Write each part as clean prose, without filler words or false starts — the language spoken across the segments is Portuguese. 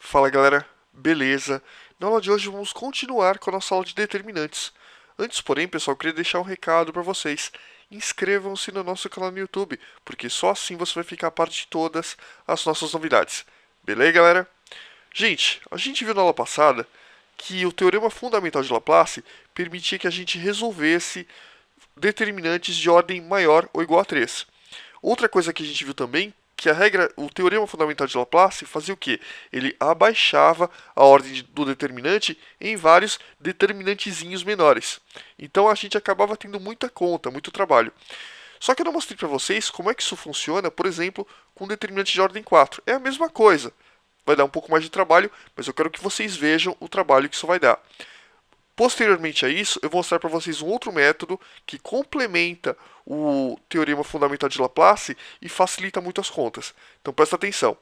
Fala galera, beleza? Na aula de hoje vamos continuar com a nossa aula de determinantes. Antes, porém, pessoal, eu queria deixar um recado para vocês. Inscrevam-se no nosso canal no YouTube, porque só assim você vai ficar a par de todas as nossas novidades. Beleza, galera? Gente, a gente viu na aula passada que o teorema fundamental de Laplace permitia que a gente resolvesse determinantes de ordem maior ou igual a 3. Outra coisa que a gente viu também, que a regra, o teorema fundamental de Laplace fazia o quê? Ele abaixava a ordem do determinante em vários determinantezinhos menores. Então a gente acabava tendo muita conta, muito trabalho. Só que eu não mostrei para vocês como é que isso funciona, por exemplo, com determinante de ordem 4. É a mesma coisa. Vai dar um pouco mais de trabalho, mas eu quero que vocês vejam o trabalho que isso vai dar. Posteriormente a isso, eu vou mostrar para vocês um outro método que complementa o teorema fundamental de Laplace e facilita muito as contas. Então presta atenção.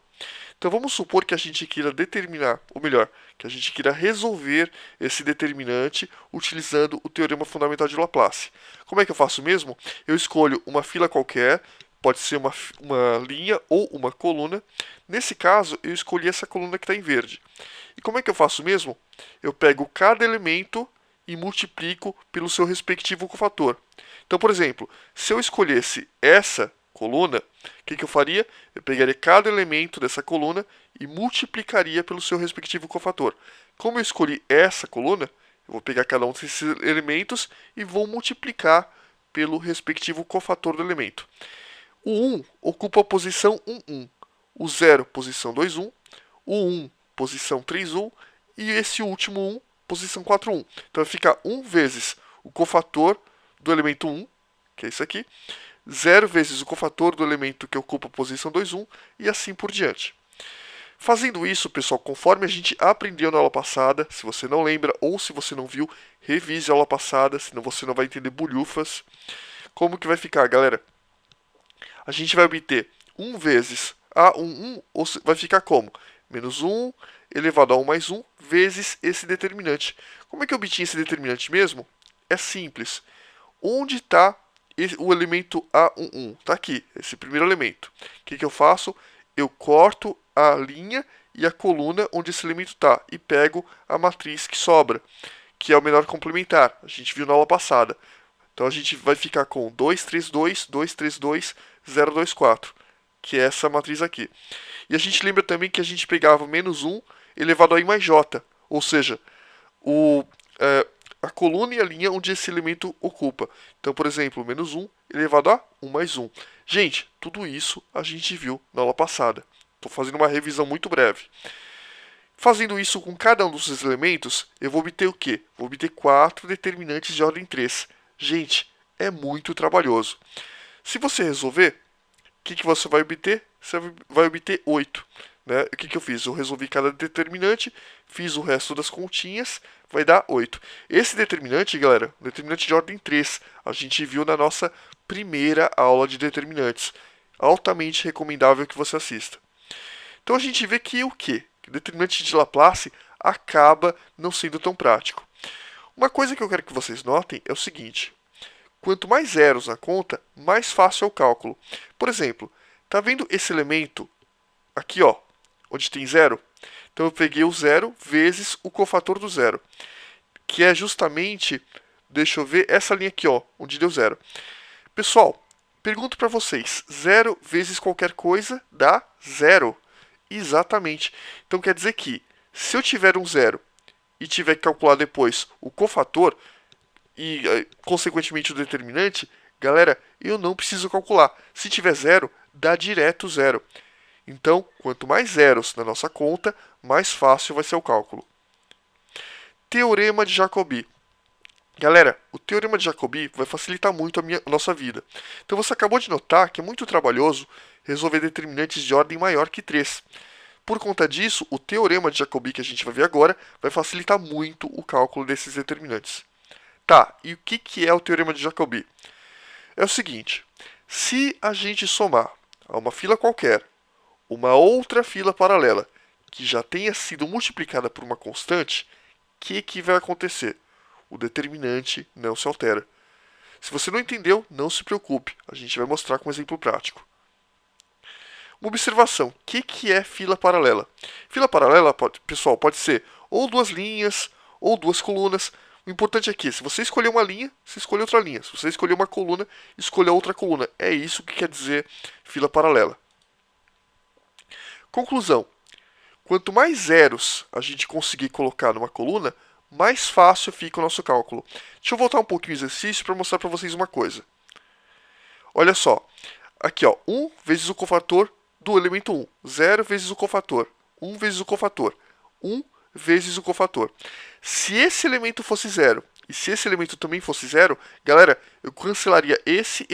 Então vamos supor que a gente queira determinar, ou melhor, que a gente queira resolver esse determinante utilizando o teorema fundamental de Laplace. Como é que eu faço mesmo? Eu escolho uma fila qualquer, pode ser uma linha ou uma coluna. Nesse caso, eu escolhi essa coluna que está em verde. E como é que eu faço mesmo? Eu pego cada elemento e multiplico pelo seu respectivo cofator. Então, por exemplo, se eu escolhesse essa coluna, o que eu faria? Eu pegaria cada elemento dessa coluna e multiplicaria pelo seu respectivo cofator. Como eu escolhi essa coluna, eu vou pegar cada um desses elementos e vou multiplicar pelo respectivo cofator do elemento. O 1 ocupa a posição 1, 1. O 0, posição 2, 1. O 1, posição 3, 1. E esse último 1, posição 4, 1. Então vai ficar 1 vezes o cofator do elemento 1, que é isso aqui, 0 vezes o cofator do elemento que ocupa a posição 2, 1, e assim por diante. Fazendo isso, pessoal, conforme a gente aprendeu na aula passada, se você não lembra ou se você não viu, revise a aula passada, senão você não vai entender bulhufas. Como que vai ficar, galera? A gente vai obter 1 vezes A11, ou vai ficar como? Menos 1 elevado a 1 mais 1 vezes esse determinante. Como é que eu obtinha esse determinante mesmo? É simples. Onde está o elemento A11? Está aqui, esse primeiro elemento. O que eu faço? Eu corto a linha e a coluna onde esse elemento está e pego a matriz que sobra, que é o menor complementar. A gente viu na aula passada. Então a gente vai ficar com 2, 3, 2, 2, 3, 2, 0, 2, 4, que é essa matriz aqui. E a gente lembra também que a gente pegava menos 1 elevado a i mais j, ou seja, o, é, a coluna e a linha onde esse elemento ocupa. Então, por exemplo, menos 1 elevado a 1 mais 1. Gente, tudo isso a gente viu na aula passada. Estou fazendo uma revisão muito breve. Fazendo isso com cada um desses elementos, eu vou obter o quê? Vou obter 4 determinantes de ordem 3. Gente, é muito trabalhoso. Se você resolver, o que você vai obter? Você vai obter 8. Né? O que eu fiz? Eu resolvi cada determinante, fiz o resto das continhas, vai dar 8. Esse determinante, galera, determinante de ordem 3, a gente viu na nossa primeira aula de determinantes. Altamente recomendável que você assista. Então a gente vê que o quê? Que o determinante de Laplace acaba não sendo tão prático. Uma coisa que eu quero que vocês notem é o seguinte: quanto mais zeros na conta, mais fácil é o cálculo. Por exemplo, tá vendo esse elemento aqui, ó, onde tem zero? Então eu peguei o zero vezes o cofator do zero, que é justamente, deixa eu ver, essa linha aqui, ó, onde deu zero. Pessoal, pergunto para vocês, zero vezes qualquer coisa dá zero. Exatamente. Então quer dizer que se eu tiver um zero e tiver que calcular depois o cofator e consequentemente o determinante, galera, eu não preciso calcular. Se tiver zero, dá direto zero. Então, quanto mais zeros na nossa conta, mais fácil vai ser o cálculo. Teorema de Jacobi. Galera, o teorema de Jacobi vai facilitar muito a nossa vida. Então você acabou de notar que é muito trabalhoso resolver determinantes de ordem maior que 3. Por conta disso, o teorema de Jacobi que a gente vai ver agora vai facilitar muito o cálculo desses determinantes. Tá, e o que é o teorema de Jacobi? É o seguinte: se a gente somar a uma fila qualquer uma outra fila paralela que já tenha sido multiplicada por uma constante, o que vai acontecer? O determinante não se altera. Se você não entendeu, não se preocupe, a gente vai mostrar com um exemplo prático. Uma observação, o que é fila paralela? Fila paralela, pessoal, pode ser ou duas linhas, ou duas colunas. O importante é que, se você escolher uma linha, você escolhe outra linha. Se você escolher uma coluna, escolha outra coluna. É isso que quer dizer fila paralela. Conclusão. Quanto mais zeros a gente conseguir colocar numa coluna, mais fácil fica o nosso cálculo. Deixa eu voltar um pouquinho o exercício para mostrar para vocês uma coisa. Olha só. Aqui, ó, 1 vezes o cofator do elemento 1. 0 vezes o cofator. 1 vezes o cofator. 1 vezes o cofator. Se esse elemento fosse 0 e se esse elemento também fosse 0, galera, eu cancelaria esse.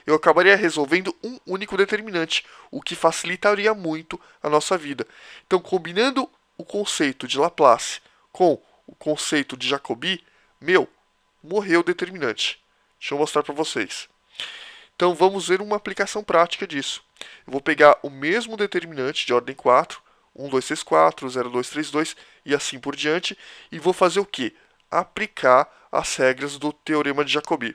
Eu acabaria resolvendo um único determinante, o que facilitaria muito a nossa vida. Então, combinando o conceito de Laplace com o conceito de Jacobi, morreu o determinante. Deixa eu mostrar para vocês. Então, vamos ver uma aplicação prática disso. Eu vou pegar o mesmo determinante de ordem 4, 1, 2, 3, 4, 0, 2, 3, 2 e assim por diante, e vou fazer o quê? Aplicar as regras do Teorema de Jacobi.